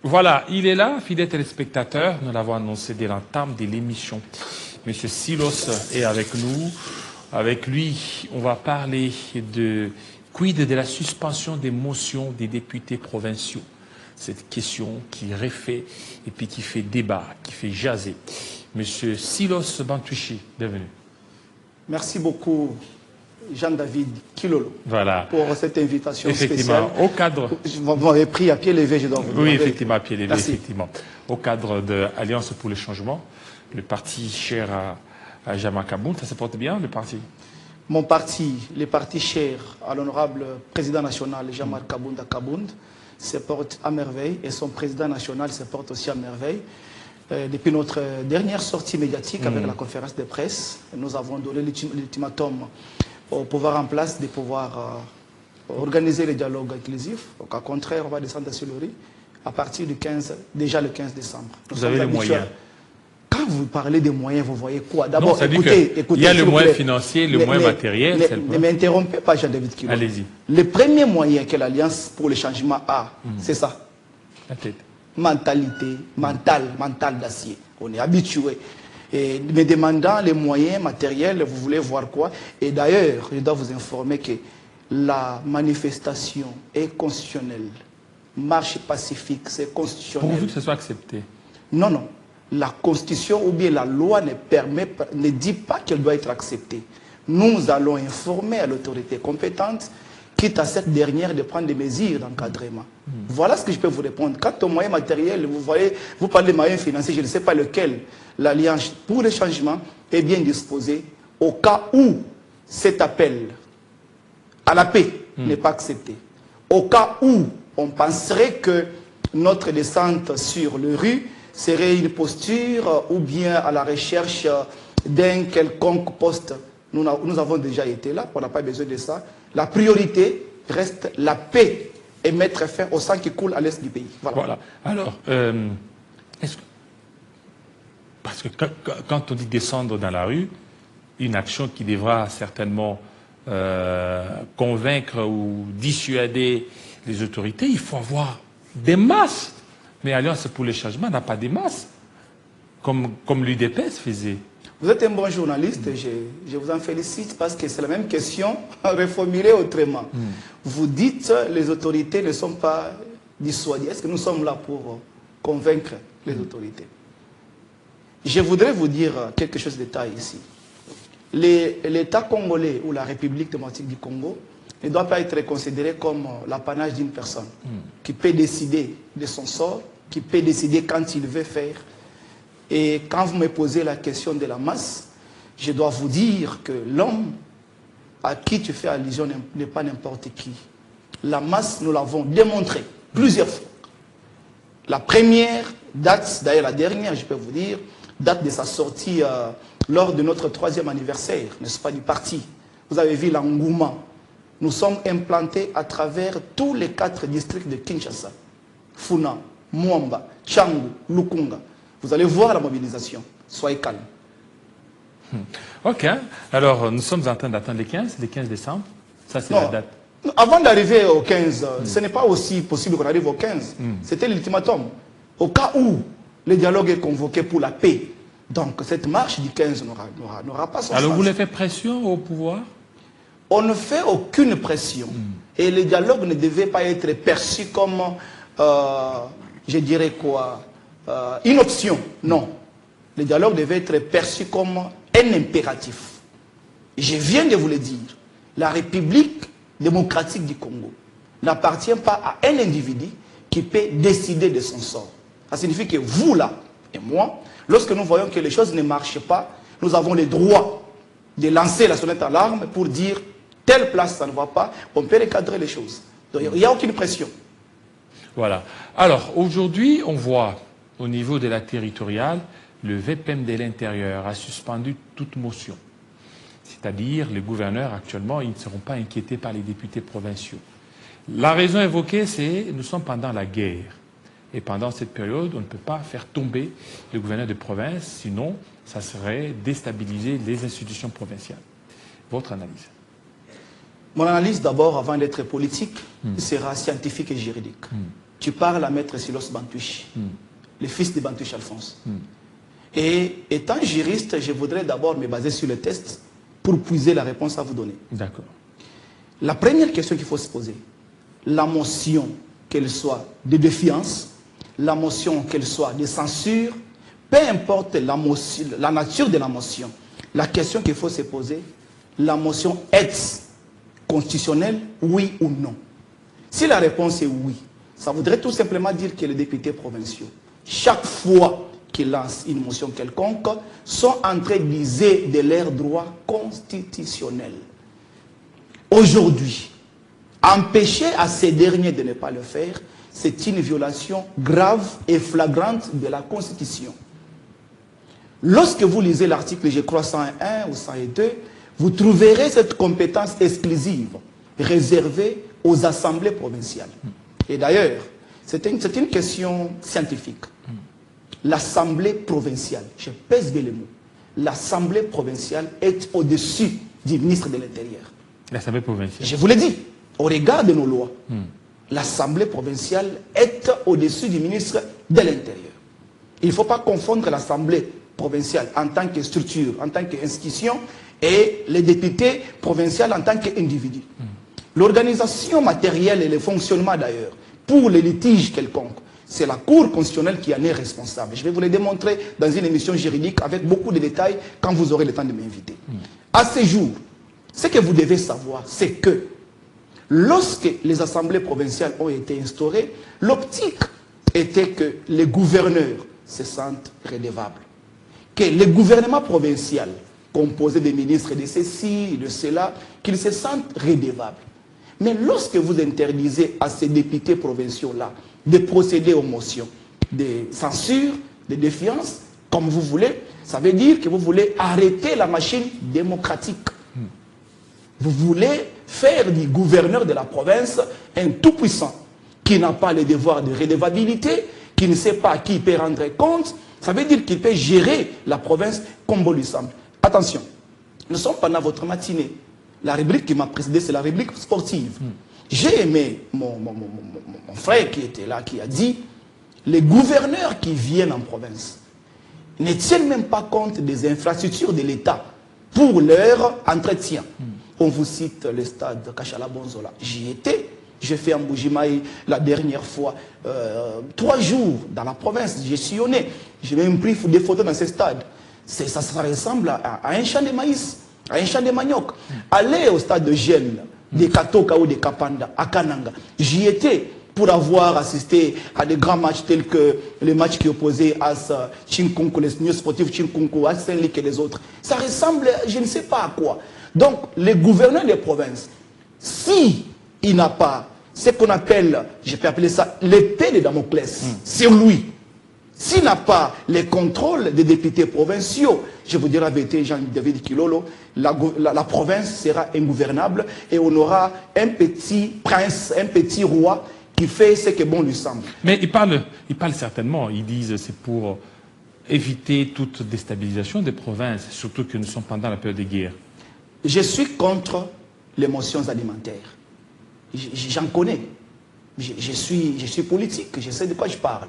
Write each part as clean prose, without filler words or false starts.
Voilà, il est là, fidèles téléspectateurs. Nous l'avons annoncé dès l'entame de l'émission. Monsieur Silos est avec nous. Avec lui, on va parler de quid de la suspension des motions des députés provinciaux. Cette question qui refait et puis qui fait débat, qui fait jaser. Monsieur Silos Bantouchi, bienvenue. Merci beaucoup, Jean-David Kilolo, voilà, pour cette invitation effectivement, spéciale. Au cadre... Vous m'avez pris à pied levé, je dois vous dire. Oui, effectivement, à pied levé, Merci. effectivement. Au cadre de l'Alliance pour le changement, le parti cher à Jama Kaboun, ça se porte bien, le parti? Mon parti, le parti cher à l'honorable président national Jean-Marc Kabounda Kabound, se porte à merveille et son président national se porte aussi à merveille. Depuis notre dernière sortie médiatique avec la conférence de presse, nous avons donné l'ultimatum au pouvoir en place de pouvoir organiser le dialogue inclusif. Au cas contraire, on va descendre sur le riz à partir du 15, déjà le 15 décembre. Vous avez les moyens? Quand vous parlez des moyens, vous voyez quoi? D'abord, écoutez, il y a le moyen financier, le moyen matériel. Ne m'interrompez pas, Jean-David Kilolo. Allez-y. Le premier moyen que l'Alliance pour le changement a, c'est ça. La tête. Mentalité, mental d'acier. On est habitué. Et me demandant les moyens matériels, vous voulez voir quoi? Et d'ailleurs, je dois vous informer que la manifestation est constitutionnelle. Marche pacifique, c'est constitutionnel. Pourvu que ce soit accepté. Non, non. La Constitution ou bien la loi ne dit pas qu'elle doit être acceptée. Nous allons informer à l'autorité compétente, quitte à cette dernière de prendre des mesures d'encadrement. Voilà ce que je peux vous répondre. Quant aux moyens matériels, vous voyez, vous parlez de moyens financiers, je ne sais pas lequel. L'Alliance pour le changement est bien disposée au cas où cet appel à la paix n'est pas accepté. Au cas où on penserait que notre descente sur le rue serait une posture ou bien à la recherche d'un quelconque poste. Nous avons déjà été là, on n'a pas besoin de ça. La priorité reste la paix et mettre fin au sang qui coule à l'est du pays. Voilà. Alors, parce que quand on dit descendre dans la rue, une action qui devra certainement convaincre ou dissuader les autorités, il faut avoir des masses. Mais Alliance pour le changement n'a pas de masses, comme l'UDPS faisait. Vous êtes un bon journaliste, je vous en félicite parce que c'est la même question reformulée autrement. Vous dites les autorités ne sont pas dissuadées. Est-ce que nous sommes là pour convaincre les autorités? Je voudrais vous dire quelque chose de taille ici. L'État congolais ou la République démocratique du Congo ne doit pas être considéré comme l'apanage d'une personne qui peut décider de son sort, qui peut décider quand il veut faire. Et quand vous me posez la question de la masse, je dois vous dire que l'homme à qui tu fais allusion n'est pas n'importe qui. La masse, nous l'avons démontré plusieurs fois. La première date, d'ailleurs la dernière, je peux vous dire, date de sa sortie lors de notre 3e anniversaire, n'est-ce pas, du parti. Vous avez vu l'engouement. Nous sommes implantés à travers tous les 4 districts de Kinshasa. Funa, Mwamba, Changu, Lukunga. Vous allez voir la mobilisation. Soyez calme. Ok. Alors, nous sommes en train d'attendre le 15 décembre. Ça, c'est la date. Avant d'arriver au 15, ce n'est pas aussi possible qu'on arrive au 15. C'était l'ultimatum. Au cas où le dialogue est convoqué pour la paix, donc cette marche du 15 n'aura pas son sens. Alors, vous voulez faire pression au pouvoir? On ne fait aucune pression. Et le dialogue ne devait pas être perçu comme, je dirais quoi, une option. Non. Le dialogue devait être perçu comme un impératif. Je viens de vous le dire. La République démocratique du Congo n'appartient pas à un individu qui peut décider de son sort. Ça signifie que vous, là, et moi, lorsque nous voyons que les choses ne marchent pas, nous avons le droit de lancer la sonnette d'alarme pour dire telle place, ça ne va pas, on peut recadrer les choses. Donc, il n'y a aucune pression. Voilà. Alors, aujourd'hui, on voit, au niveau de la territoriale, le VPM de l'Intérieur a suspendu toute motion. C'est-à-dire, les gouverneurs, actuellement, ils ne seront pas inquiétés par les députés provinciaux. La raison évoquée, c'est nous sommes pendant la guerre. Et pendant cette période, on ne peut pas faire tomber le gouverneur de province, sinon, ça serait déstabiliser les institutions provinciales. Votre analyse? Mon analyse, d'abord, avant d'être politique, sera scientifique et juridique. tu parles à Maître Silos Bantouchi, le fils de Bantouchi Alphonse. Et étant juriste, je voudrais d'abord me baser sur le test pour puiser la réponse à vous donner. D'accord. La première question qu'il faut se poser, la motion, qu'elle soit de défiance, la motion, qu'elle soit de censure, peu importe la nature de la motion, la question qu'il faut se poser, la motion est constitutionnelle, oui ou non? Si la réponse est oui, ça voudrait tout simplement dire que les députés provinciaux, chaque fois qu'ils lancent une motion quelconque, sont en train d'user de leurs droits constitutionnels. Aujourd'hui, empêcher à ces derniers de ne pas le faire, c'est une violation grave et flagrante de la Constitution. Lorsque vous lisez l'article, je crois, 101 ou 102, vous trouverez cette compétence exclusive réservée aux assemblées provinciales. Et d'ailleurs, c'est une question scientifique. L'assemblée provinciale, je pèse bien les mots, l'assemblée provinciale est au-dessus du ministre de l'Intérieur. L'assemblée provinciale. Je vous l'ai dit, au regard de nos lois, l'assemblée provinciale est au-dessus du ministre de l'Intérieur. Il ne faut pas confondre l'assemblée provinciale en tant que structure, en tant qu'institution, et les députés provinciaux en tant qu'individus. L'organisation matérielle et le fonctionnement d'ailleurs, pour les litiges quelconques, c'est la Cour constitutionnelle qui en est responsable. Je vais vous le démontrer dans une émission juridique avec beaucoup de détails quand vous aurez le temps de m'inviter. À ce jour, ce que vous devez savoir, c'est que lorsque les assemblées provinciales ont été instaurées, l'optique était que les gouverneurs se sentent redevables. Que le gouvernement provincial, composé des ministres de ceci, de cela, qu'ils se sentent redevables. Mais lorsque vous interdisez à ces députés provinciaux-là de procéder aux motions de censure, de défiance, comme vous voulez, ça veut dire que vous voulez arrêter la machine démocratique. Vous voulez faire du gouverneur de la province un tout-puissant qui n'a pas le devoir de redevabilité, qui ne sait pas à qui il peut rendre compte. Ça veut dire qu'il peut gérer la province comme bon lui semble. Attention, nous sommes pendant votre matinée. La rubrique qui m'a précédé, c'est la rubrique sportive. J'ai aimé mon frère qui était là, qui a dit, les gouverneurs qui viennent en province ne tiennent même pas compte des infrastructures de l'État pour leur entretien. On vous cite le stade Kachala Bonzola. J'y étais. J'ai fait en Boujimaï la dernière fois 3 jours dans la province. J'ai sillonné. J'ai même pris des photos dans ce stade. Ça ressemble à un champ de maïs, à un champ de manioc. Allez au stade de Gênes, de Katoka ou de Kapanda, à Kananga. J'y étais pour avoir assisté à des grands matchs tels que les matchs qui opposaient à Chinkunku, les New Sportifs Chinkunku, à Saint-Luc et les autres. Ça ressemble, je ne sais pas à quoi. Donc, les gouverneurs des provinces, si il n'a pas ce qu'on appelle, je peux appeler ça l'épée de Damoclès sur lui, s'il n'a pas les contrôles des députés provinciaux, je vous dirai avec Jean-David Kilolo, la province sera ingouvernable et on aura un petit prince, un petit roi qui fait ce que bon lui semble. Mais ils parlent certainement, ils disent c'est pour éviter toute déstabilisation des provinces, surtout que nous sommes pendant la période de guerre. Je suis contre les motions alimentaires. J'en connais. Je suis politique, je sais de quoi je parle.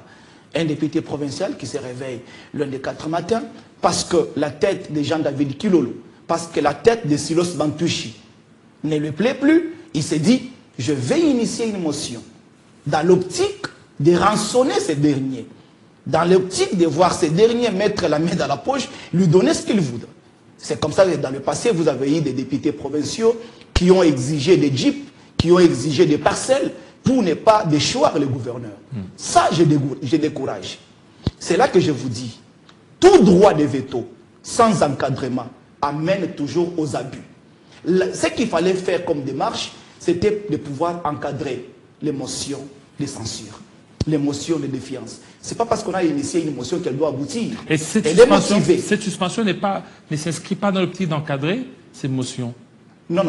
Un député provincial qui se réveille l'un des 4 matins parce que la tête de Jean-David Kilolo, parce que la tête de Silos Bantouchi ne lui plaît plus, il s'est dit, je vais initier une motion dans l'optique de rançonner ces derniers, dans l'optique de voir ces derniers mettre la main dans la poche, lui donner ce qu'ils voudraient. C'est comme ça que dans le passé, vous avez eu des députés provinciaux qui ont exigé des jeeps, qui ont exigé des parcelles pour ne pas déchoir le gouverneur. Ça, je décourage. C'est là que je vous dis, tout droit de veto sans encadrement amène toujours aux abus. Ce qu'il fallait faire comme démarche, c'était de pouvoir encadrer les motions de censure, les motions de défiance. Ce n'est pas parce qu'on a initié une motion qu'elle doit aboutir. Et cette suspension ne s'inscrit pas dans l'optique d'encadrer ces motions? Non.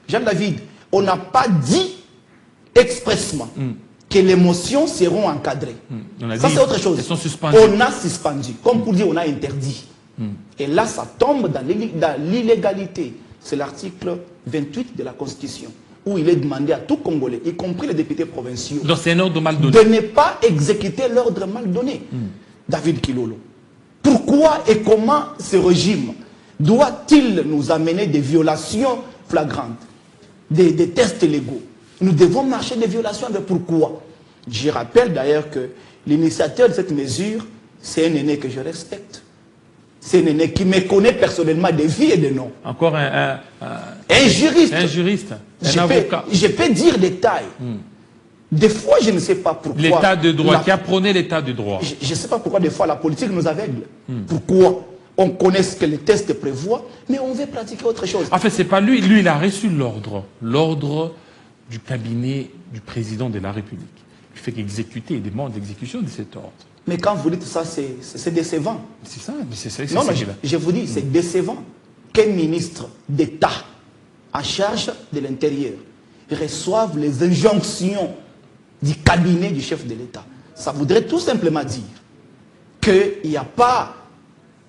Jean-David, on n'a pas dit expressement que les motions seront encadrées. Ça, c'est autre chose. Elles sont suspendues. On a suspendu, comme pour dire on a interdit. Et là, ça tombe dans l'illégalité. C'est l'article 28 de la Constitution. où il est demandé à tout Congolais, y compris les députés provinciaux, donc c'est un ordre mal donné, de ne pas exécuter l'ordre mal donné. David Kilolo, pourquoi et comment ce régime doit-il nous amener des violations flagrantes, des tests légaux? Nous devons marcher des violations, mais pourquoi? Je rappelle d'ailleurs que l'initiateur de cette mesure, c'est un aîné que je respecte. C'est un aîné qui me connaît personnellement de vie et de nom. encore un juriste. Un juriste, un avocat. Je peux dire des tailles. Des fois, je ne sais pas pourquoi. L'état de droit, qui a prôné l'état de droit. Je ne sais pas pourquoi des fois la politique nous aveugle. Pourquoi on connaît ce que les tests prévoient, mais on veut pratiquer autre chose. En fait, c'est pas lui. Lui, il a reçu l'ordre. L'ordre du cabinet du président de la République. Il fait qu'exécuter, il demande l'exécution de cet ordre. Mais quand vous dites ça, c'est décevant. C'est ça, mais c'est ça. Non, mais je vous dis, c'est décevant qu'un ministre d'État en charge de l'Intérieur reçoive les injonctions du cabinet du chef de l'État. Ça voudrait tout simplement dire qu'il n'y a pas,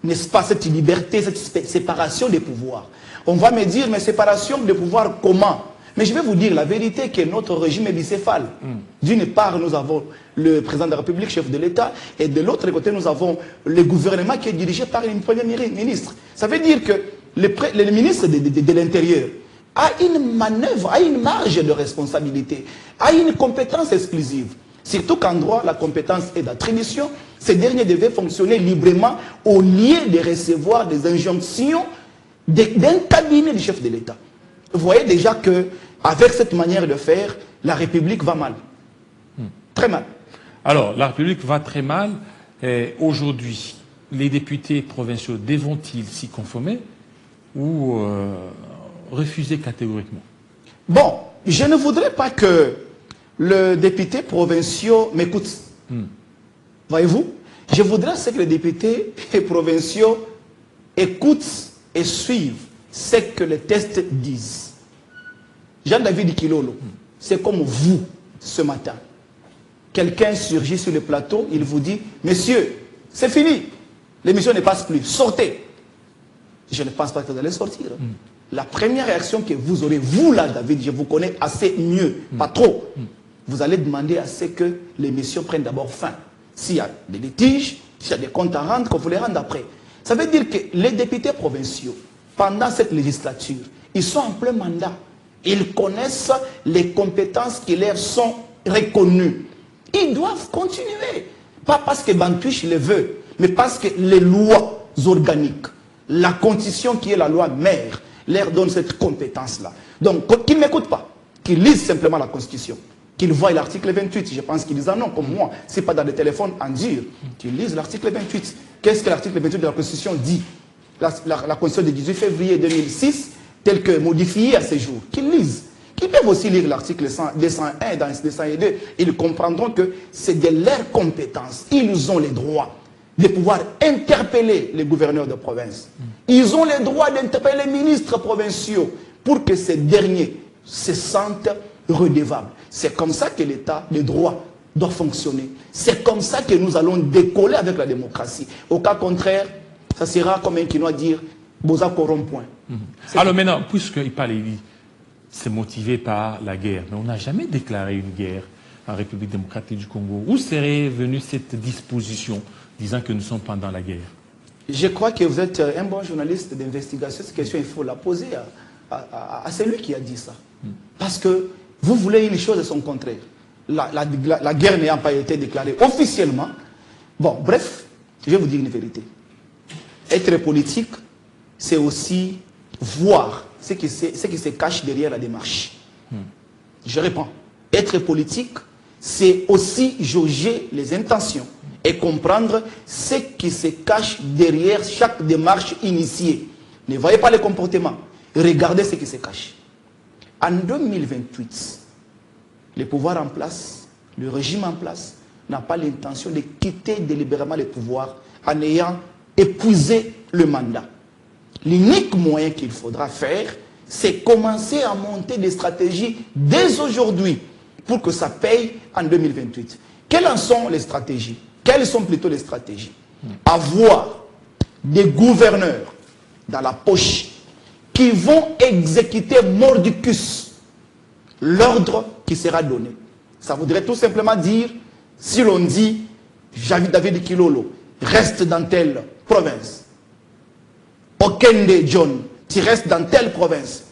n'est-ce pas, cette liberté, cette séparation des pouvoirs. On va me dire, mais séparation des pouvoirs comment? Mais je vais vous dire la vérité que notre régime est bicéphale. D'une part, nous avons le président de la République, chef de l'État, et de l'autre côté, nous avons le gouvernement qui est dirigé par une première ministre. Ça veut dire que le ministre de l'Intérieur a une manœuvre, a une marge de responsabilité, a une compétence exclusive. Surtout qu'en droit, la compétence est d'attribution. Ces derniers devaient fonctionner librement au lieu de recevoir des injonctions d'un cabinet du chef de l'État. Vous voyez déjà qu'avec cette manière de faire, la République va mal. Très mal. Alors, la République va très mal. Aujourd'hui, les députés provinciaux devront-ils s'y conformer ou refuser catégoriquement? Bon, je ne voudrais pas que le député provincial m'écoute. Voyez-vous? Je voudrais que les députés provinciaux écoutent et suivent ce que les tests disent. Jean-David Kilolo, c'est comme vous ce matin. Quelqu'un surgit sur le plateau, il vous dit, monsieur, c'est fini, l'émission ne passe plus, sortez. Je ne pense pas que vous allez sortir. La première réaction que vous aurez, vous là, David, je vous connais assez mieux, pas trop, vous allez demander à ce que l'émission prenne d'abord fin. S'il y a des litiges, s'il y a des comptes à rendre, qu'on vous les rende après. Ça veut dire que les députés provinciaux, pendant cette législature, ils sont en plein mandat. Ils connaissent les compétences qui leur sont reconnues. Ils doivent continuer. Pas parce que Bantouche le veut, mais parce que les lois organiques, la constitution qui est la loi mère, leur donne cette compétence-là. Donc, qu'ils n'écoutent pas, qu'ils lisent simplement la constitution, qu'ils voient l'article 28. Je pense qu'ils en ont, comme moi. Ce n'est pas dans le téléphone en dur. Qu'ils lisent l'article 28. Qu'est-ce que l'article 28 de la constitution dit? La constitution du 18 février 2006, telle que modifiée à ce jour, qu'ils lisent. Qu'ils peuvent aussi lire l'article 201 dans 202. Ils comprendront que c'est de leur compétence. Ils ont les droits de pouvoir interpeller les gouverneurs de province. Ils ont les droits d'interpeller les ministres provinciaux pour que ces derniers se sentent redevables. C'est comme ça que l'État de droit doit fonctionner. C'est comme ça que nous allons décoller avec la démocratie. Au cas contraire, ça sera comme un Quinois dire Boza corrompt-point. Alors maintenant, puisqu'il parle, il dit c'est motivé par la guerre, mais on n'a jamais déclaré une guerre en République démocratique du Congo. Où serait venue cette disposition disant que nous sommes pendant la guerre? Je crois que vous êtes un bon journaliste d'investigation. Cette question, il faut la poser à celui qui a dit ça. Parce que vous voulez une chose et son contraire. La guerre n'ayant pas été déclarée officiellement. Bon, bref, je vais vous dire une vérité. Être politique, c'est aussi voir ce qui se cache derrière la démarche. Je réponds. Être politique, c'est aussi jauger les intentions et comprendre ce qui se cache derrière chaque démarche initiée. Ne voyez pas les comportements. Regardez ce qui se cache. En 2028, le pouvoir en place, le régime en place, n'a pas l'intention de quitter délibérément le pouvoir en ayant épuisé le mandat. L'unique moyen qu'il faudra faire, c'est commencer à monter des stratégies dès aujourd'hui pour que ça paye en 2028. Quelles en sont les stratégies? Quelles sont plutôt les stratégies? Avoir des gouverneurs dans la poche qui vont exécuter mordicus l'ordre qui sera donné. Ça voudrait tout simplement dire, si l'on dit, David Kilolo, reste dans telle province. Okende John, tu restes dans telle province.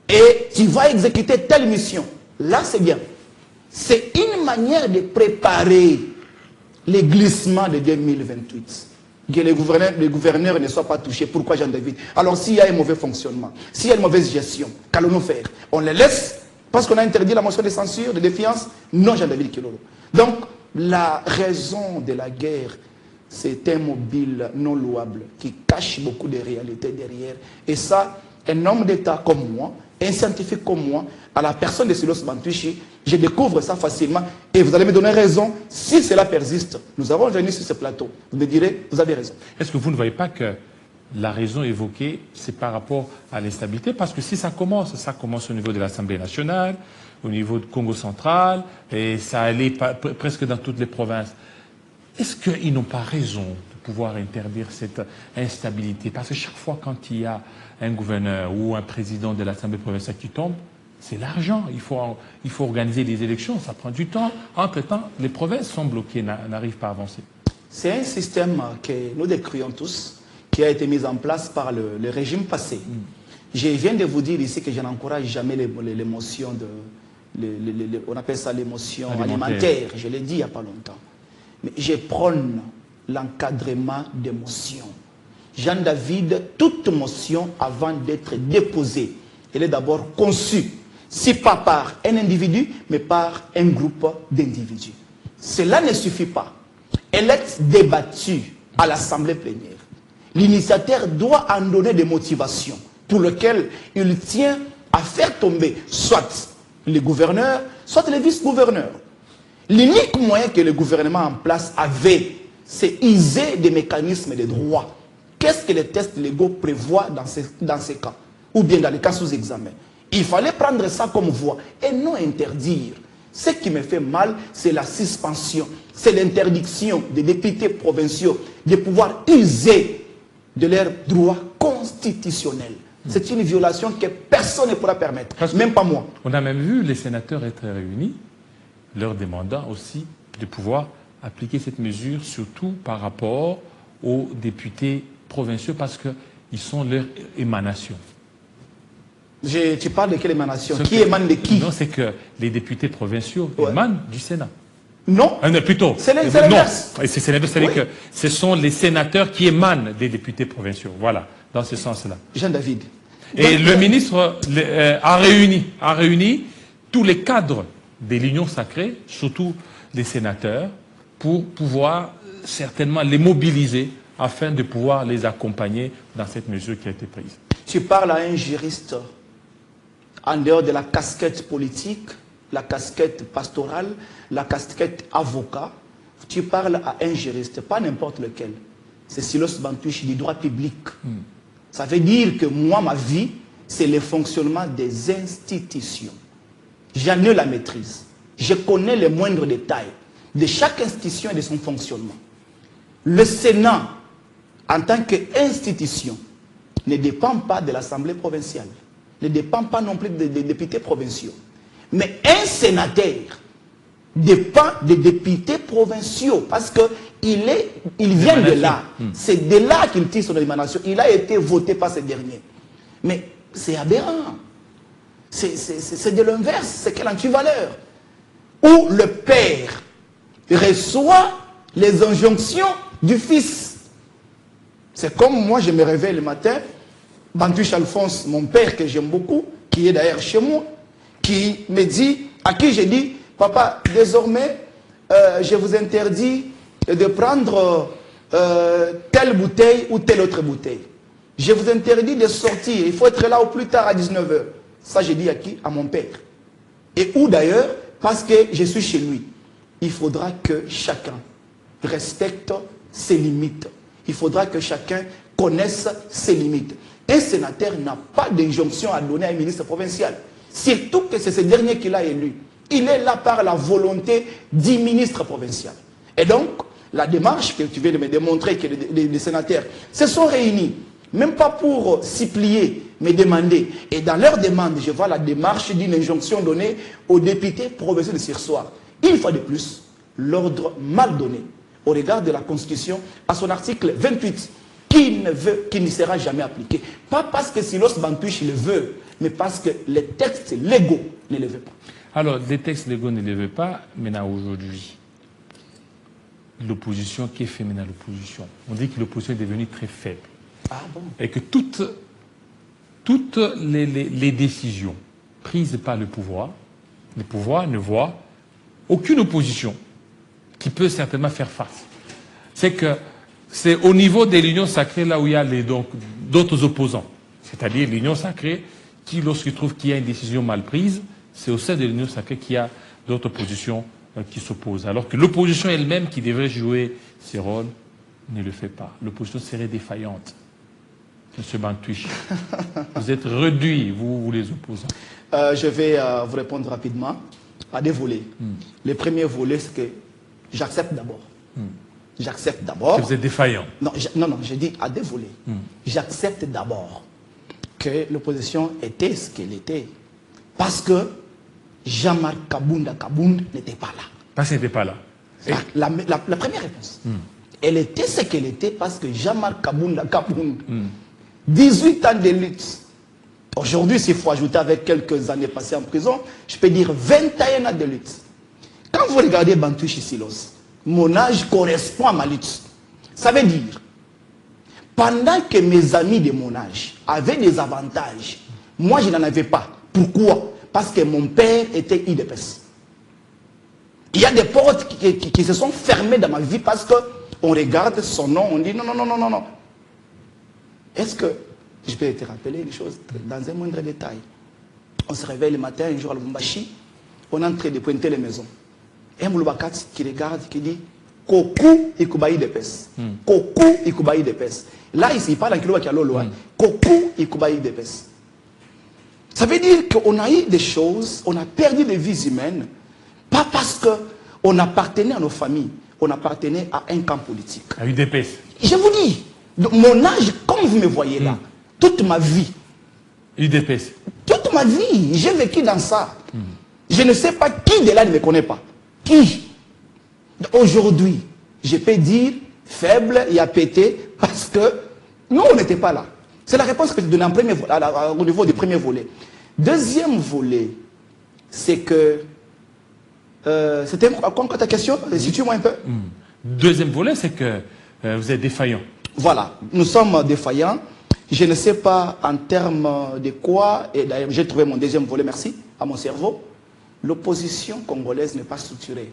Et tu vas exécuter telle mission. Là, c'est bien. C'est une manière de préparer les glissements de 2028. Que les gouverneurs ne soient pas touchés. Pourquoi Jean-David? Alors, s'il y a un mauvais fonctionnement, s'il y a une mauvaise gestion, qu'allons-nous faire? On les laisse parce qu'on a interdit la motion de censure, de défiance? Non, Jean-David Kilolo. Donc, la raison de la guerre, c'est un mobile non louable qui cache beaucoup de réalités derrière. Et ça, un homme d'État comme moi, un scientifique comme moi, à la personne de Silos Bantuchi, je découvre ça facilement et vous allez me donner raison. Si cela persiste, nous avons venu sur ce plateau. Vous me direz, vous avez raison. Est-ce que vous ne voyez pas que la raison évoquée, c'est par rapport à l'instabilité? Parce que si ça commence au niveau de l'Assemblée nationale, au niveau du Congo central, et ça allait presque dans toutes les provinces. Est-ce qu'ils n'ont pas raison de pouvoir interdire cette instabilité? Parce que chaque fois quand il y a un gouverneur ou un président de l'Assemblée provinciale qui tombe, c'est l'argent. Il faut organiser les élections, ça prend du temps. Entre-temps, les provinces sont bloquées, n'arrivent pas à avancer. C'est un système que nous décrions tous, qui a été mis en place par le régime passé. Je viens de vous dire ici que je n'encourage jamais l'émotion on appelle ça l'émotion alimentaire. Je l'ai dit il n'y a pas longtemps. Mais je prône l'encadrement des motions. Jean-David, toute motion, avant d'être déposée, elle est d'abord conçue, si pas par un individu, mais par un groupe d'individus. Cela ne suffit pas. Elle est débattue à l'Assemblée plénière. L'initiateur doit en donner des motivations pour lesquelles il tient à faire tomber soit les gouverneurs, soit les vice-gouverneurs. L'unique moyen que le gouvernement en place avait, c'est user des mécanismes de droit. Qu'est-ce que les tests légaux prévoient dans ces cas? Ou bien dans les cas sous examen. Il fallait prendre ça comme voie et non interdire. Ce qui me fait mal, c'est la suspension. C'est l'interdiction des députés provinciaux de pouvoir user de leurs droits constitutionnels. C'est une violation que personne ne pourra permettre, même pas moi. On a même vu les sénateurs être réunis, leur demandant aussi de pouvoir appliquer cette mesure, surtout par rapport aux députés provinciaux, parce qu'ils sont leur émanation. Tu parles de quelle émanation? Qui émane de qui? Non, c'est que les députés provinciaux émanent du Sénat. Non, plutôt. C'est l'inverse. Non, c'est-à-dire que ce sont les sénateurs qui émanent des députés provinciaux. Voilà, dans ce sens-là. Jean-David. Et le ministre a réuni tous les cadres de l'Union sacrée, surtout les sénateurs, pour pouvoir certainement les mobiliser afin de pouvoir les accompagner dans cette mesure qui a été prise. Tu parles à un juriste en dehors de la casquette politique, la casquette pastorale, la casquette avocat. Tu parles à un juriste, pas n'importe lequel. C'est Silos Bantuchi du droit public. Ça veut dire que moi, ma vie, c'est le fonctionnement des institutions. J'en ai la maîtrise. Je connais les moindres détails de chaque institution et de son fonctionnement. Le Sénat, en tant qu'institution, ne dépend pas de l'Assemblée provinciale, ne dépend pas non plus des députés provinciaux. Mais un sénateur dépend des députés provinciaux parce qu'il vient de là. C'est de là qu'il tire son émanation. Il a été voté par ces derniers. Mais c'est aberrant. C'est de l'inverse. C'est quelle antivaleur? Où le père reçoit les injonctions du fils. C'est comme moi, je me réveille le matin, Bantuchi Alphonse, mon père que j'aime beaucoup, qui est d'ailleurs chez moi, qui me dit, à qui j'ai dit, papa, désormais, je vous interdis de prendre telle bouteille ou telle autre bouteille. Je vous interdis de sortir, il faut être là au plus tard à 19 h. Ça, j'ai dit à qui? À mon père. Et où d'ailleurs? Parce que je suis chez lui. Il faudra que chacun respecte ses limites. Il faudra que chacun connaisse ses limites. Un sénateur n'a pas d'injonction à donner à un ministre provincial. Surtout que c'est ce dernier qu'il a élu. Il est là par la volonté du ministre provincial. Et donc, la démarche que tu viens de me démontrer que les sénateurs se sont réunis, même pas pour s'y plier, me demander. Et dans leur demande, je vois la démarche d'une injonction donnée aux députés provinciaux de Sursoir. Une fois de plus, l'ordre mal donné au regard de la Constitution à son article 28 qui ne sera jamais appliqué. Pas parce que Silos Bantouche le veut, mais parce que les textes légaux ne le veulent pas. Alors, les textes légaux ne le veulent pas, maintenant aujourd'hui, l'opposition, qui fait maintenant l'opposition? On dit que l'opposition est devenue très faible. Ah bon? Et que toutes les décisions prises par le pouvoir ne voit aucune opposition qui peut certainement faire face. C'est que c'est au niveau de l'union sacrée là où il y a d'autres opposants. C'est-à-dire l'union sacrée qui, lorsqu'il trouve qu'il y a une décision mal prise, c'est au sein de l'union sacrée qu'il y a d'autres positions qui s'opposent. Alors que l'opposition elle-même qui devrait jouer ses rôles ne le fait pas. L'opposition serait défaillante. M. Bantouche, vous êtes réduits, vous les opposants. Je vais vous répondre rapidement à des volets. Le premier volet, c'est que j'accepte d'abord. J'accepte d'abord. Que vous êtes défaillant. Non, je dis à des volets. J'accepte d'abord que l'opposition était ce qu'elle était. Parce que Jean-Marc Kabounda n'était pas là. Parce qu'il n'était pas là. La première réponse. Elle était ce qu'elle était parce que Jean-Marc Kabounda 18 ans de lutte. Aujourd'hui, s'il faut ajouter avec quelques années passées en prison, je peux dire 21 ans de lutte. Quand vous regardez Bantouche et Silos, mon âge correspond à ma lutte. Ça veut dire, pendant que mes amis de mon âge avaient des avantages, moi je n'en avais pas. Pourquoi? Parce que mon père était IDPS. Il y a des portes qui se sont fermées dans ma vie parce qu'on regarde son nom, on dit non, non, non, non, non, non. Est-ce que je peux te rappeler les choses dans un moindre détail? On se réveille le matin, un jour à Lubumbashi, on est en train de pointer les maisons. Et un Mouloubakat qui regarde, qui dit Koku Ikubaï d'Epes. Koku Ikubaï d'Epes. Là, il parle en kilo qui a l'eau. Koku Ikubaï d'Epes. Ça veut dire qu'on a eu des choses, on a perdu des vies humaines, pas parce qu'on appartenait à nos familles, on appartenait à un camp politique. À UDPS. Je vous dis, mon âge, comme vous me voyez là, toute ma vie. UDPS. Toute ma vie, j'ai vécu dans ça. Je ne sais pas qui de là ne me connaît pas. Qui? Aujourd'hui, je peux dire faible et à péter parce que nous, on n'était pas là. C'est la réponse que je donne au niveau du premier volet. Deuxième volet, c'est que... C'était quoi ta question? Situe-moi un peu. Deuxième volet, c'est que vous êtes défaillant. Voilà, nous sommes défaillants. Je ne sais pas en termes de quoi, et d'ailleurs j'ai trouvé mon deuxième volet, merci, à mon cerveau. L'opposition congolaise n'est pas structurée.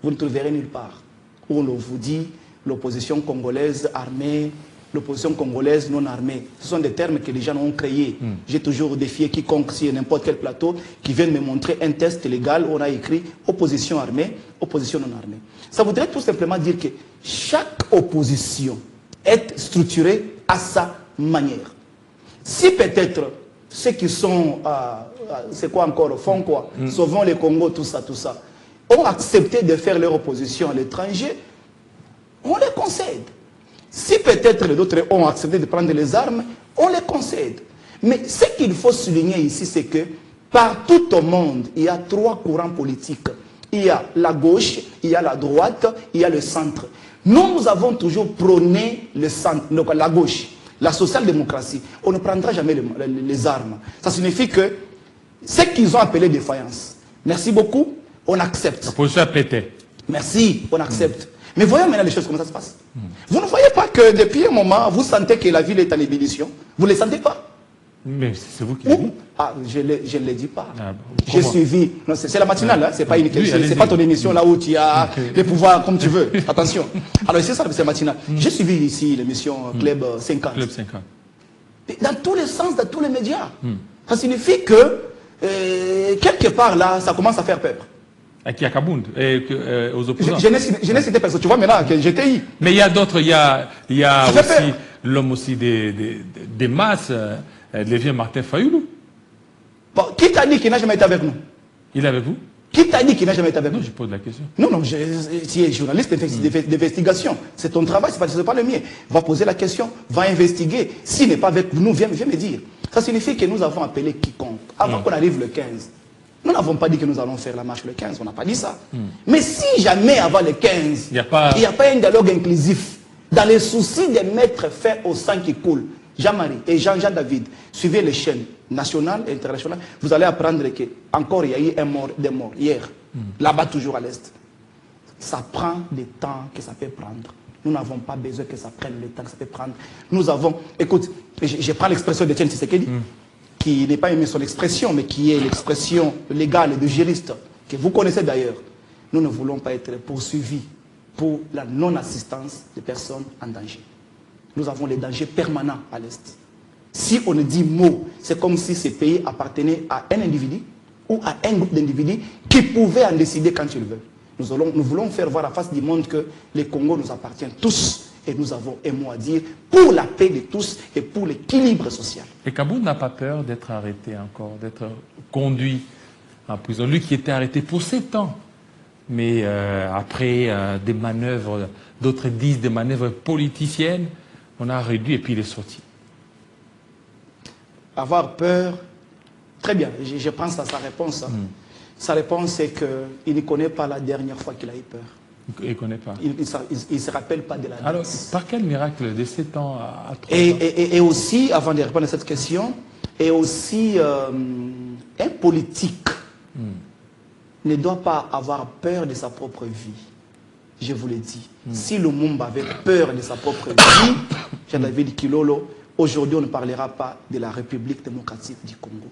Vous ne trouverez nulle part où on vous dit l'opposition congolaise armée, l'opposition congolaise non armée. Ce sont des termes que les gens ont créés. J'ai toujours défié quiconque sur n'importe quel plateau qui vienne me montrer un test légal où on a écrit opposition armée, opposition non armée. Ça voudrait tout simplement dire que chaque opposition est structurée à sa manière. Si peut-être ceux qui sont, c'est quoi encore, font quoi, sauvons les Congo, tout ça, ont accepté de faire leur opposition à l'étranger, on les concède. Si peut-être les autres ont accepté de prendre les armes, on les concède. Mais ce qu'il faut souligner ici, c'est que partout au monde, il y a trois courants politiques. Il y a la gauche, il y a la droite, il y a le centre. Nous avons toujours prôné le centre, donc la gauche, la social-démocratie. On ne prendra jamais les armes. Ça signifie que ce qu'ils ont appelé défaillance. Merci beaucoup, on accepte. La position a pété. Merci, on accepte. Mais voyons maintenant les choses, comment ça se passe. Vous ne voyez pas que depuis un moment, vous sentez que la ville est en ébullition? Vous ne le sentez pas? Mais c'est vous qui le dites. Ah, je ne le dis pas. Ah, bon, J'ai suivi. C'est la matinale, hein? C'est pas une question. C'est pas ton émission là où tu as les pouvoirs comme tu veux. Attention. Alors c'est ça, c'est la matinale. J'ai suivi ici l'émission Club 50. Club 50. Dans tous les sens, dans tous les médias. Ça signifie que quelque part là, ça commence à faire peur. À qui? À Kabound aux opposants. Je n'ai cité personne. Tu vois maintenant que j'étais. Mais il y a d'autres. Il y a aussi l'homme aussi des masses. Le vieux Martin Fayoulou. Bon, qui t'a dit qu'il n'a jamais été avec nous? Il est avec vous? Qui t'a dit qu'il n'a jamais été avec nous? Je pose la question. Non, tu es journaliste d'investigation. C'est ton travail, ce n'est pas le mien. Va poser la question, va investiguer. S'il n'est pas avec nous, viens me dire. Ça signifie que nous avons appelé quiconque. Avant qu'on arrive le 15, nous n'avons pas dit que nous allons faire la marche le 15. On n'a pas dit ça. Mais si jamais avant le 15, il n'y a pas un dialogue inclusif, dans les soucis de mettre fin au sang qui coule, Jean-Marie et Jean-Jean David, suivez les chaînes nationales et internationales, vous allez apprendre qu'encore il y a eu des morts hier, là-bas toujours à l'Est. Ça prend du temps que ça peut prendre. Nous n'avons pas besoin que ça prenne le temps que ça peut prendre. Nous avons, écoute, je prends l'expression de Tiens Tshisekedi, qui n'est pas aimé son expression, mais qui est l'expression légale de juriste, que vous connaissez d'ailleurs. Nous ne voulons pas être poursuivis pour la non-assistance des personnes en danger. Nous avons les dangers permanents à l'Est. Si on ne dit mot, c'est comme si ce pays appartenait à un individu ou à un groupe d'individus qui pouvaient en décider quand ils veulent. Nous voulons faire voir à face du monde que les Congos nous appartiennent tous et nous avons un mot à dire pour la paix de tous et pour l'équilibre social. Et Kaboun n'a pas peur d'être arrêté encore, d'être conduit en prison. Lui qui était arrêté pour 7 ans, mais après des manœuvres, d'autres disent des manœuvres politiciennes, on a réduit et puis il est sorti. Avoir peur, très bien, je pense à sa réponse. Sa réponse, c'est qu'il ne connaît pas la dernière fois qu'il a eu peur. Il ne connaît pas. Il ne se rappelle pas de la date. Alors, par quel miracle de 7 ans à 3 ans et aussi, avant de répondre à cette question, et aussi, un politique ne doit pas avoir peur de sa propre vie. Je vous l'ai dit. Si Lumumba avait peur de sa propre vie, Jean-David Kilolo, aujourd'hui, on ne parlera pas de la République démocratique du Congo.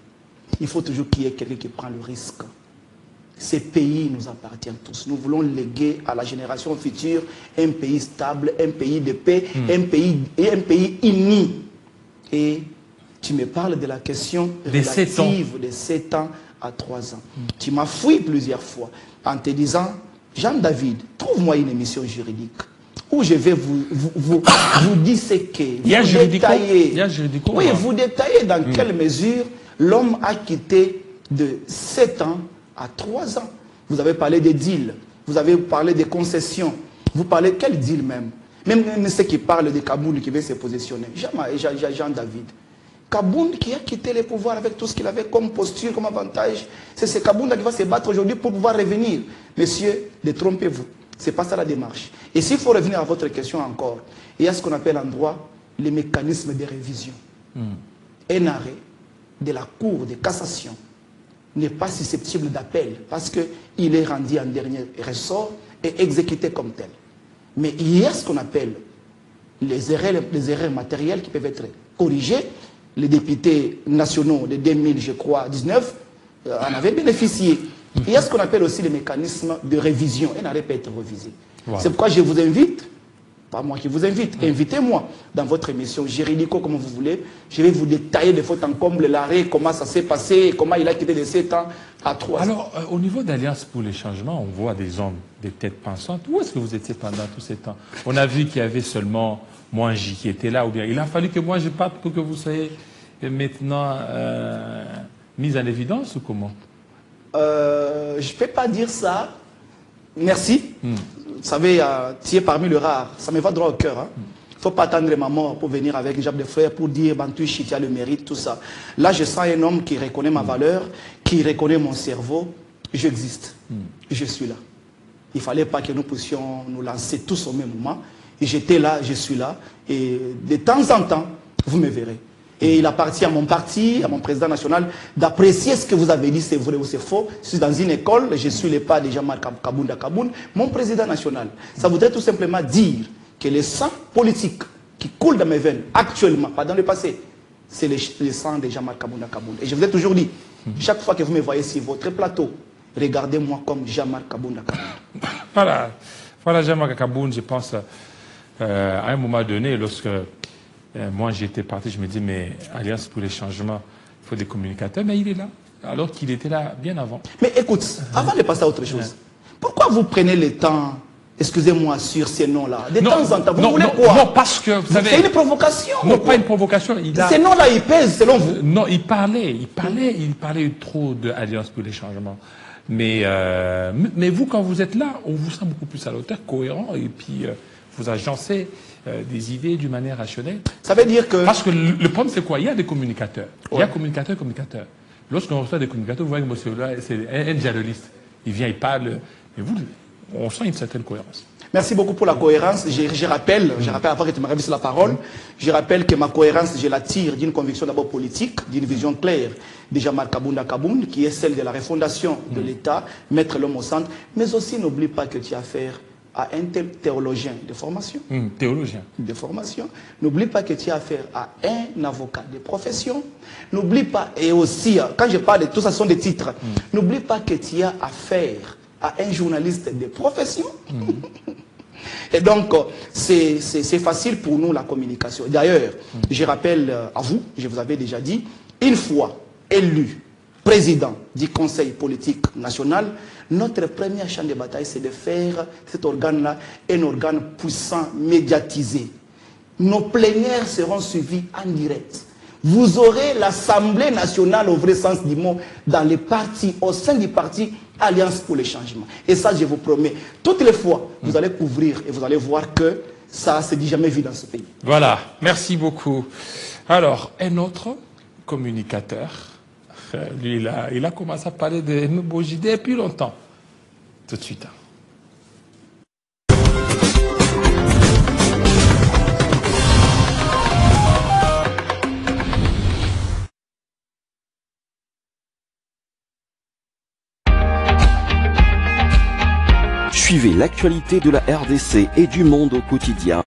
Il faut toujours qu'il y ait quelqu'un qui prend le risque. Ces pays nous appartiennent tous. Nous voulons léguer à la génération future un pays stable, un pays de paix, un pays uni. Et tu me parles de la question relative de 7 ans à 3 ans. Tu m'as fouillé plusieurs fois en te disant, Jean-David, trouve-moi une émission juridique où je vais vous disséquer, vous détailler dans quelle mesure l'homme a quitté de 7 ans à 3 ans. Vous avez parlé des deals, vous avez parlé des concessions, vous parlez quel deal même? Même ceux qui parlent de Kaboun qui veut se positionner. Jean-David. Kaboun qui a quitté le pouvoir avec tout ce qu'il avait comme posture, comme avantage. C'est ce Kaboun qui va se battre aujourd'hui pour pouvoir revenir. Messieurs, détrompez-vous. Ce n'est pas ça la démarche. Et s'il faut revenir à votre question encore, il y a ce qu'on appelle en droit les mécanismes de révision. Un arrêt de la Cour de cassation n'est pas susceptible d'appel parce qu'il est rendu en dernier ressort et exécuté comme tel. Mais il y a ce qu'on appelle les erreurs matérielles qui peuvent être corrigées. Les députés nationaux de 2000, je crois, 19, en avaient bénéficié. Il y a ce qu'on appelle aussi les mécanismes de révision. Un arrêt peut être révisé. Voilà. C'est pourquoi je vous invite, pas moi qui vous invite, invitez-moi dans votre émission juridico, comme vous voulez. Je vais vous détailler de faute en comble l'arrêt, comment ça s'est passé, comment il a quitté de 7 ans à 3 ans. Alors, au niveau d'Alliance pour les changements, on voit des hommes, des têtes pensantes. Où est-ce que vous étiez pendant tous ces temps? On a vu qu'il y avait seulement Mwangi qui était là, ou bien il a fallu que moi je parte pour que vous soyez maintenant mis en évidence ou comment? Je ne peux pas dire ça. Merci. Vous savez, tu es parmi les rares. Ça me va droit au cœur. Il ne faut pas attendre ma mort pour venir avec une jambe de frère pour dire Bantouchi, tu as le mérite, tout ça. Là, je sens un homme qui reconnaît ma valeur, qui reconnaît mon cerveau. J'existe. Je suis là. Il ne fallait pas que nous puissions nous lancer tous au même moment. Et j'étais là, je suis là. Et de temps en temps, vous me verrez. Et il appartient à mon parti, à mon président national, d'apprécier ce que vous avez dit, c'est vrai ou c'est faux. Je suis dans une école, je suis le pas de Jean-Marc Kaboun, mon président national. Ça voudrait tout simplement dire que le sang politique qui coule dans mes veines, actuellement, pas dans le passé, c'est le sang de Jean-Marc Kaboun. Et je vous ai toujours dit, chaque fois que vous me voyez sur votre plateau, regardez-moi comme Jean-Marc Kaboun. Voilà Jean-Marc Kaboun, je pense, à un moment donné, lorsque moi j'étais parti, je me dis, mais Alliance pour les changements, il faut des communicateurs, mais il est là, alors qu'il était là bien avant. Mais écoute, avant de passer à autre chose, pourquoi vous prenez le temps, excusez-moi, sur ces noms-là? De temps en temps, vous voulez quoi? Non, parce que, vous savez... C'est une provocation. Non, pas une provocation. Ces noms-là, ils pèsent, selon vous? Non, il parlait trop d'Alliance pour les changements. Mais vous, quand vous êtes là, on vous sent beaucoup plus à l'auteur, cohérent, et puis vous agencez des idées d'une manière rationnelle. Ça veut dire que... Parce que le problème, c'est quoi? Il y a des communicateurs. Il y a communicateurs. Lorsqu'on reçoit des communicateurs, vous voyez que monsieur-là, c'est un journaliste. Il vient, il parle. Et vous, on sent une certaine cohérence. Merci beaucoup pour la cohérence. Je rappelle, avant que tu m'arrives sur la parole, je rappelle que ma cohérence, je la tire d'une conviction d'abord politique, d'une vision claire de Jean-Marc Kabounda Kaboun, qui est celle de la refondation de l'État, mettre l'homme au centre. Mais aussi, n'oublie pas que tu as affaire à un tel théologien de formation. Théologien. De formation. N'oublie pas que tu as affaire à un avocat de profession. N'oublie pas, et aussi, quand je parle de tout ça, ce sont des titres. N'oublie pas que tu as affaire à un journaliste de profession. Et donc, c'est facile pour nous la communication. D'ailleurs, je rappelle à vous, je vous avais déjà dit, une fois élu président du Conseil politique national, notre premier champ de bataille, c'est de faire cet organe-là un organe puissant, médiatisé. Nos plénières seront suivies en direct. Vous aurez l'Assemblée nationale au vrai sens du mot dans les partis, au sein du parti Alliance pour le changement. Et ça, je vous promets, toutes les fois, vous allez couvrir et vous allez voir que ça, c'est dit jamais vu dans ce pays. Voilà, merci beaucoup. Alors, un autre communicateur, lui, il a commencé à parler de Mbojide depuis longtemps. Tout de suite. Suivez l'actualité de la RDC et du monde au quotidien